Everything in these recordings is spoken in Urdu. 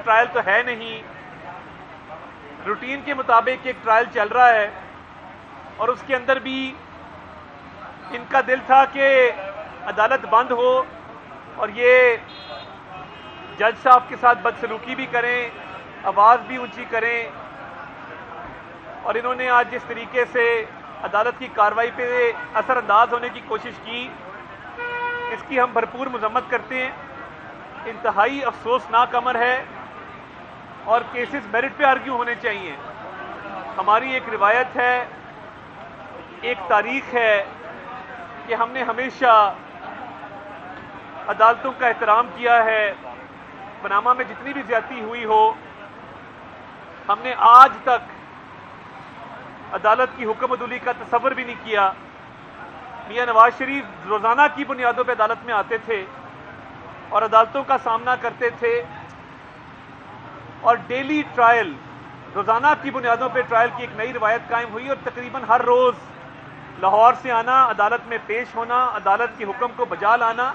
ٹرائل تو ہے نہیں، روٹین کے مطابق ایک ٹرائل چل رہا ہے، اور اس کے اندر بھی ان کا دل تھا کہ عدالت بند ہو اور یہ جج صاحب کے ساتھ بدسلوکی بھی کریں، آواز بھی اونچی کریں، اور انہوں نے آج جس طریقے سے عدالت کی کارروائی پہ اثر انداز ہونے کی کوشش کی، اس کی ہم بھرپور مذمت کرتے ہیں۔ انتہائی افسوسناک امر ہے، اور کیسز میرٹ پہ آرگیو ہونے چاہیے۔ ہماری ایک روایت ہے، ایک تاریخ ہے کہ ہم نے ہمیشہ عدالتوں کا احترام کیا ہے۔ پاناما میں جتنی بھی زیادتی ہوئی ہو، ہم نے آج تک عدالت کی حکم عدولی کا تصور بھی نہیں کیا۔ میاں نواز شریف روزانہ کی بنیادوں پہ عدالت میں آتے تھے اور عدالتوں کا سامنا کرتے تھے، اور ڈیلی ٹرائل، روزانہ کی بنیادوں پہ ٹرائل کی ایک نئی روایت قائم ہوئی، اور تقریباً ہر روز لاہور سے آنا، عدالت میں پیش ہونا، عدالت کے حکم کو بجا لانا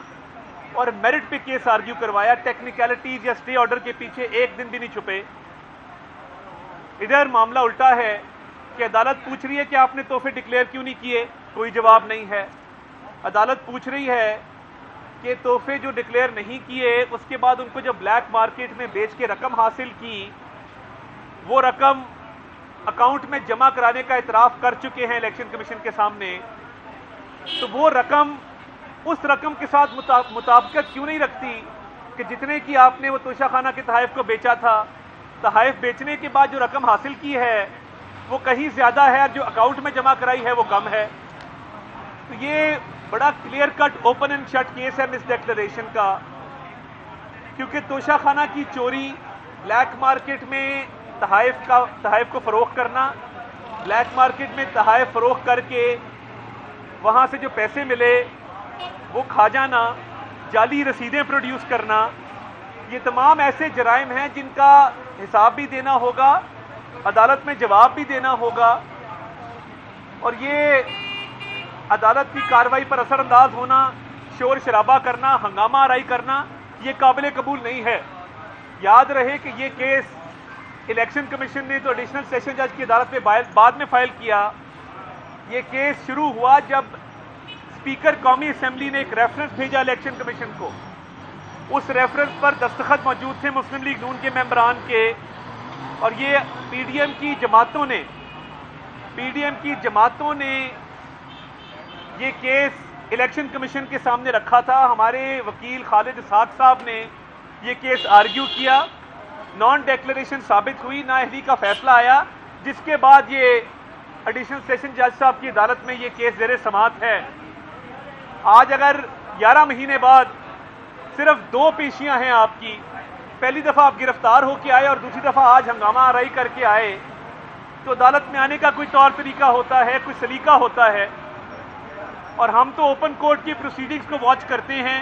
اور میرٹ پہ کیس آرگیو کروایا۔ ٹیکنیکلٹیز یا سٹے آرڈر کے پیچھے ایک دن بھی نہیں چھپے۔ ادھر معاملہ الٹا ہے کہ عدالت پوچھ رہی ہے کہ آپ نے تحفے ڈکلیئر کیوں نہیں کیے، کوئی جواب نہیں ہے۔ عدالت پوچھ رہی ہے کہ تحفے جو ڈکلیئر نہیں کیے، اس کے بعد ان کو جب بلیک مارکیٹ میں بیچ کے رقم حاصل کی، وہ رقم اکاؤنٹ میں جمع کرانے کا اعتراف کر چکے ہیں الیکشن کمیشن کے سامنے، تو وہ رقم اس رقم کے ساتھ مطابقت کیوں نہیں رکھتی کہ جتنے کی آپ نے وہ توشہ خانہ کے تحائف کو بیچا تھا؟ تحائف بیچنے کے بعد جو رقم حاصل کی ہے وہ کہیں زیادہ ہے، اور جو اکاؤنٹ میں جمع کرائی ہے وہ کم ہے۔ تو یہ بڑا clear cut open and shut case ہے مس ڈیکلریشن کا، کیونکہ توشہ خانہ کی چوری، بلیک مارکیٹ میں تحائف کو فروخت کرنا، بلیک مارکیٹ میں تحائف فروخت کر کے وہاں سے جو پیسے ملے وہ کھا جانا، جعلی رسیدیں پروڈیوس کرنا، یہ تمام ایسے جرائم ہیں جن کا حساب بھی دینا ہوگا، عدالت میں جواب بھی دینا ہوگا، اور یہ عدالت کی کارروائی پر اثر انداز ہونا، شور شرابہ کرنا، ہنگامہ آرائی کرنا، یہ قابل قبول نہیں ہے۔ یاد رہے کہ یہ کیس الیکشن کمیشن نے تو ایڈیشنل سیشن جج کی عدالت میں بعد میں فائل کیا۔ یہ کیس شروع ہوا جب اسپیکر قومی اسمبلی نے ایک ریفرنس بھیجا الیکشن کمیشن کو، اس ریفرنس پر دستخط موجود تھے مسلم لیگ نون کے ممبران کے، اور یہ پی ڈی ایم کی جماعتوں نے یہ کیس الیکشن کمیشن کے سامنے رکھا تھا۔ ہمارے وکیل خالد اسحاق صاحب نے یہ کیس آرگیو کیا، نان ڈیکلریشن ثابت ہوئی، نااہلی کا فیصلہ آیا، جس کے بعد یہ ایڈیشنل سیشن جج صاحب کی عدالت میں یہ کیس زیر سماعت ہے۔ آج اگر 11 مہینے بعد صرف 2 پیشیاں ہیں آپ کی، پہلی دفعہ آپ گرفتار ہو کے آئے اور دوسری دفعہ آج ہنگامہ آرائی کر کے آئے، تو عدالت میں آنے کا کوئی طور طریقہ ہوتا ہے، کوئی سلیقہ ہوتا ہے، اور ہم تو اوپن کورٹ کی پروسیڈنگز کو واچ کرتے ہیں۔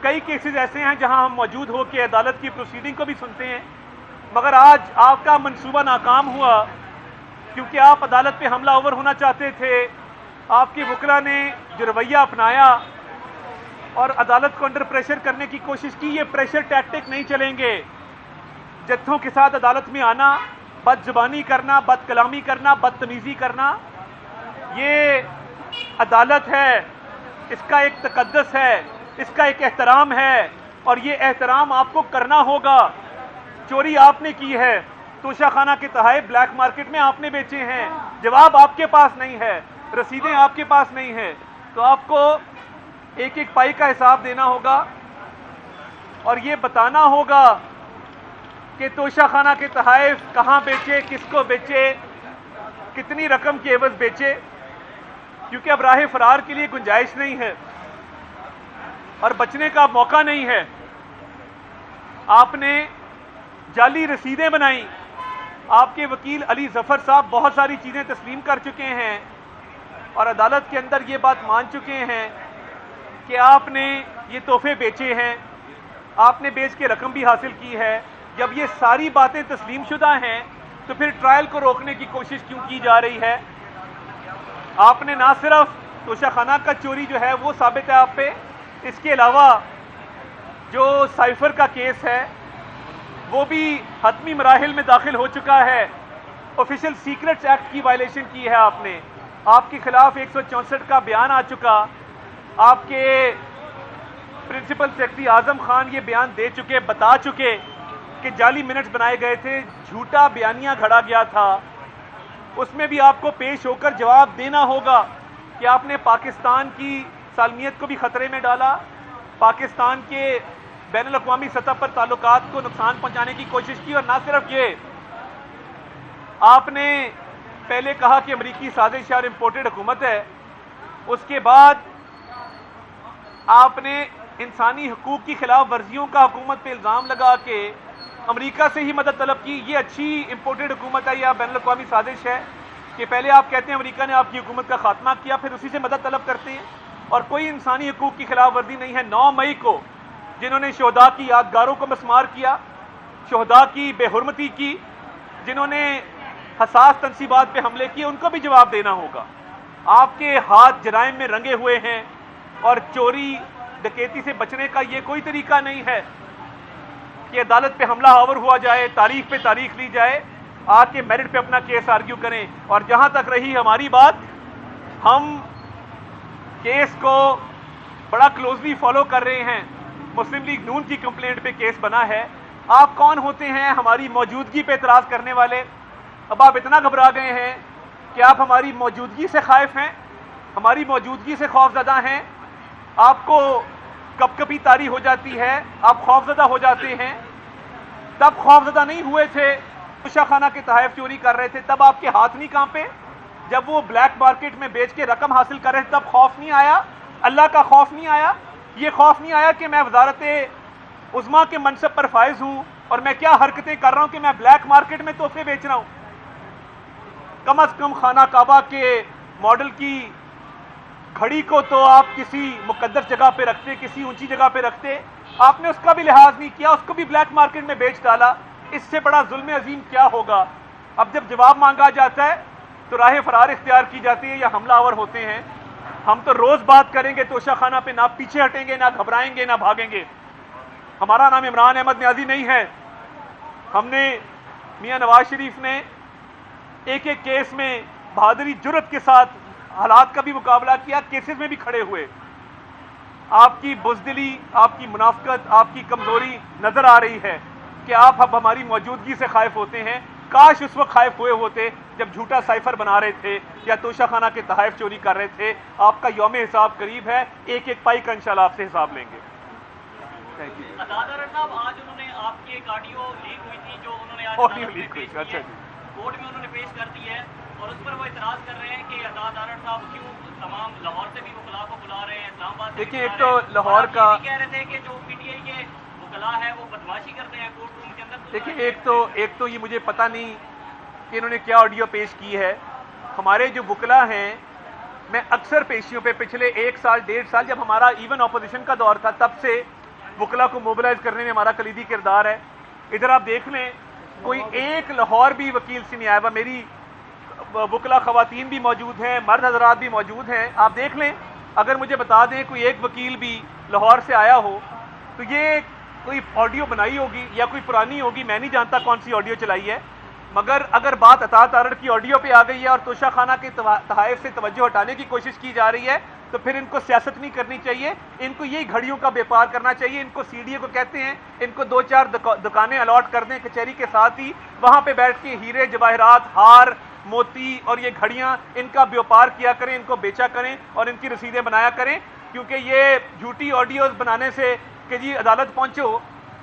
کئی کیسز ایسے ہیں جہاں ہم موجود ہو کے عدالت کی پروسیڈنگ کو بھی سنتے ہیں، مگر آج آپ کا منصوبہ ناکام ہوا، کیونکہ آپ عدالت پہ حملہ آور ہونا چاہتے تھے۔ آپ کے وکلا نے جو رویہ اپنایا اور عدالت کو انڈر پریشر کرنے کی کوشش کی، یہ پریشر ٹیکٹک نہیں چلیں گے۔ جتھوں کے ساتھ عدالت میں آنا، بد زبانی کرنا، بد کلامی کرنا، بدتمیزی کرنا، یہ عدالت ہے، اس کا ایک تقدس ہے، اس کا ایک احترام ہے، اور یہ احترام آپ کو کرنا ہوگا۔ چوری آپ نے کی ہے، توشہ خانہ کے تحائف بلیک مارکیٹ میں آپ نے بیچے ہیں، جواب آپ کے پاس نہیں ہے، رسیدیں آپ کے پاس نہیں ہیں، تو آپ کو ایک ایک پائی کا حساب دینا ہوگا، اور یہ بتانا ہوگا کہ توشہ خانہ کے تحائف کہاں بیچے، کس کو بیچے، کتنی رقم کے عوض بیچے، کیونکہ اب راہ فرار کے لیے گنجائش نہیں ہے اور بچنے کا موقع نہیں ہے۔ آپ نے جعلی رسیدیں بنائیں، آپ کے وکیل علی ظفر صاحب بہت ساری چیزیں تسلیم کر چکے ہیں اور عدالت کے اندر یہ بات مان چکے ہیں کہ آپ نے یہ تحفے بیچے ہیں، آپ نے بیچ کے رقم بھی حاصل کی ہے۔ جب یہ ساری باتیں تسلیم شدہ ہیں تو پھر ٹرائل کو روکنے کی کوشش کیوں کی جا رہی ہے؟ آپ نے نہ صرف توشہ خانہ کا چوری جو ہے وہ ثابت ہے آپ پہ، اس کے علاوہ جو سائفر کا کیس ہے، وہ بھی حتمی مراحل میں داخل ہو چکا ہے. آفیشیل سیکرٹس ایکٹ کی وائلیشن کی ہے آپ نے. آپ کے خلاف 164 کا بیان آ چکا. آپ کے پرنسپل سیکرٹری اعظم خان یہ بیان دے چکے, بتا چکے کہ جعلی منٹس بنائے گئے تھے, جھوٹا بیانیہ گھڑا گیا تھا. اس میں بھی آپ کو پیش ہو کر جواب دینا ہوگا کہ آپ نے پاکستان کی سالمیت کو بھی خطرے میں ڈالا, پاکستان کے بین الاقوامی سطح پر تعلقات کو نقصان پہنچانے کی کوشش کی. اور نہ صرف یہ, آپ نے پہلے کہا کہ امریکی سازش اور امپورٹڈ حکومت ہے, اس کے بعد آپ نے انسانی حقوق کی خلاف ورزیوں کا حکومت پہ الزام لگا کے امریکہ سے ہی مدد طلب کی. یہ اچھی امپورٹڈ حکومت ہے یا بین الاقوامی سازش ہے کہ پہلے آپ کہتے ہیں امریکہ نے آپ کی حکومت کا خاتمہ کیا, پھر اسی سے مدد طلب کرتے ہیں؟ اور کوئی انسانی حقوق کی خلاف ورزی نہیں ہے. 9 مئی کو جنہوں نے شہداء کی یادگاروں کو مسمار کیا, شہداء کی بے حرمتی کی, جنہوں نے حساس تنصیبات پہ حملے کیے, ان کو بھی جواب دینا ہوگا. آپ کے ہاتھ جرائم میں رنگے ہوئے ہیں اور چوری ڈکیتی سے بچنے کا یہ کوئی طریقہ نہیں ہے کہ عدالت پہ حملہ آور ہوا جائے, تاریخ پہ تاریخ لی جائے. آ کے میرٹ پہ اپنا کیس آرگیو کریں. اور جہاں تک رہی ہماری بات, ہم کیس کو بڑا کلوزلی فالو کر رہے ہیں. مسلم لیگ نون کی کمپلینٹ پہ کیس بنا ہے. آپ کون ہوتے ہیں ہماری موجودگی پہ اعتراض کرنے والے؟ اب آپ اتنا گھبرا گئے ہیں کہ آپ ہماری موجودگی سے خائف ہیں, ہماری موجودگی سے خوف زدہ ہیں. آپ کو کب کبھی طاری ہو جاتی ہے, آپ خوف زدہ ہو جاتے ہیں. تب خوف زدہ نہیں ہوئے تھے, توشہ خانہ کے تحائف چوری کر رہے تھے, تب آپ کے ہاتھ نہیں کانپے؟ جب وہ بلیک مارکیٹ میں بیچ کے رقم حاصل کر رہے تھے تب خوف نہیں آیا؟ اللہ کا خوف نہیں آیا؟ یہ خوف نہیں آیا کہ میں وزارت عظمیٰ کے منصب پر فائز ہوں اور میں کیا حرکتیں کر رہا ہوں کہ میں بلیک مارکیٹ میں تحفے بیچ رہا ہوں؟ کم از کم خانہ کعبہ کے ماڈل کی گھڑی کو تو آپ کسی مقدس جگہ پہ رکھتے, کسی اونچی جگہ پہ رکھتے. آپ نے اس کا بھی لحاظ نہیں کیا, اس کو بھی بلیک مارکیٹ میں بیچ ڈالا. اس سے بڑا ظلم عظیم کیا ہوگا؟ اب جب جواب مانگا جاتا ہے تو راہ فرار اختیار کی جاتی ہے یا حملہ آور ہوتے ہیں. ہم تو روز بات کریں گے توشہ خانہ پہ, نہ پیچھے ہٹیں گے, نہ گھبرائیں گے, نہ بھاگیں گے. ہمارا نام عمران احمد نیازی نہیں ہے. ہم نے میاں نواز شریف نے ایک ایک کیس میں بہادری جرت کے ساتھ حالات کا بھی مقابلہ کیا, کیسز میں بھی کھڑے ہوئے. آپ کی بزدلی, آپ کی منافقت, آپ کی کمزوری نظر آ رہی ہے کہ آپ اب ہماری موجودگی سے خائف ہوتے ہیں. کاش اس وقت خائف ہوئے ہوتے جب جھوٹا سائفر بنا رہے تھے یا توشہ خانہ کے تحائف چوری کر رہے تھے. آپ کا یوم حساب قریب ہے, ایک ایک پائی کا انشاءاللہ آپ سے حساب لیں گے. عطادر صاحب, آج انہوں نے آپ کی ایک آڈیو لیک ہوئی تھی جو انہوں نے آڈیو لیک ہوئی تھی, اچھا جی, کورٹ میں انہوں نے پیش کر دی ہے اور اس پر وہ اعتراض کر رہے ہیں کہ عطادر صاحب کیوں تمام لاہور سے بھی وکلاء کو بلا رہے ہیں, اسلام آباد سے. دیکھیں ایک تو لاہور کا کہہ رہے تھے کہ جو پی ٹی آئی کے وکلاء ہیں وہ بدماشی کرتے ہیں کورٹ روم کے اندر. دیکھیں ایک تو یہ مجھے پتہ نہیں کہ انہوں نے کیا آڈیو پیش کی ہے. ہمارے جو وکلاء ہیں, میں اکثر پیشیوں پہ پچھلے 1 سال 1.5 سال جب ہمارا ایون اپوزیشن کا دور تھا تب سے وکلاء کو موبلائز کرنے میں ہمارا کلیدی کردار ہے. ادھر آپ دیکھ لیں, کوئی ایک لاہور بھی وکیل سے نہیں آیا ہوا. میری وکلاء خواتین بھی موجود ہیں, مرد حضرات بھی موجود ہیں. آپ دیکھ لیں, اگر مجھے بتا دیں کوئی ایک وکیل بھی لاہور سے آیا ہو تو یہ کوئی آڈیو بنائی ہوگی یا کوئی پرانی ہوگی, میں نہیں جانتا کون سی آڈیو چلائی ہے. مگر اگر بات عطا تارڑ کی آڈیو پہ آ گئی ہے اور توشہ خانہ کے تحائف سے توجہ ہٹانے کی کوشش کی جا رہی ہے تو پھر ان کو سیاست نہیں کرنی چاہیے, ان کو یہی گھڑیوں کا بیپار کرنا چاہیے. ان کو سی ڈی اے کو کہتے ہیں, ان کو 2-4 دکانیں الاٹ کر دیں کچہری کے ساتھ ہی, وہاں پہ بیٹھ کے ہیرے جواہرات, ہار, موتی اور یہ گھڑیاں ان کا بیوپار کیا کریں, ان کو بیچا کریں اور ان کی رسیدیں بنایا کریں. کیونکہ یہ جھوٹی آڈیوز بنانے سے کہ جی عدالت پہنچو,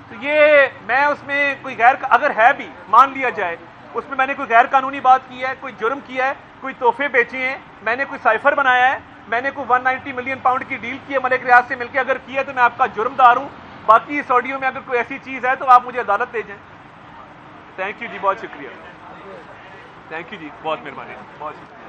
تو یہ میں اس میں کوئی اگر ہے بھی مان لیا جائے اس میں میں نے کوئی غیر قانونی بات کی ہے, کوئی جرم کیا ہے, کوئی تحفے بیچے ہیں, میں نے کوئی سائفر بنایا ہے, میں نے کوئی 190 ملین پاؤنڈ کی ڈیل کی ہے ملک ریاض سے مل کے, اگر کیا ہے تو میں آپ کا جرم دار ہوں. باقی اس آڈیو میں اگر کوئی ایسی چیز ہے تو آپ مجھے عدالت دے جائیں. تھینک یو جی, بہت شکریہ. تھینک یو جی, بہت مہربانی, بہت شکریہ.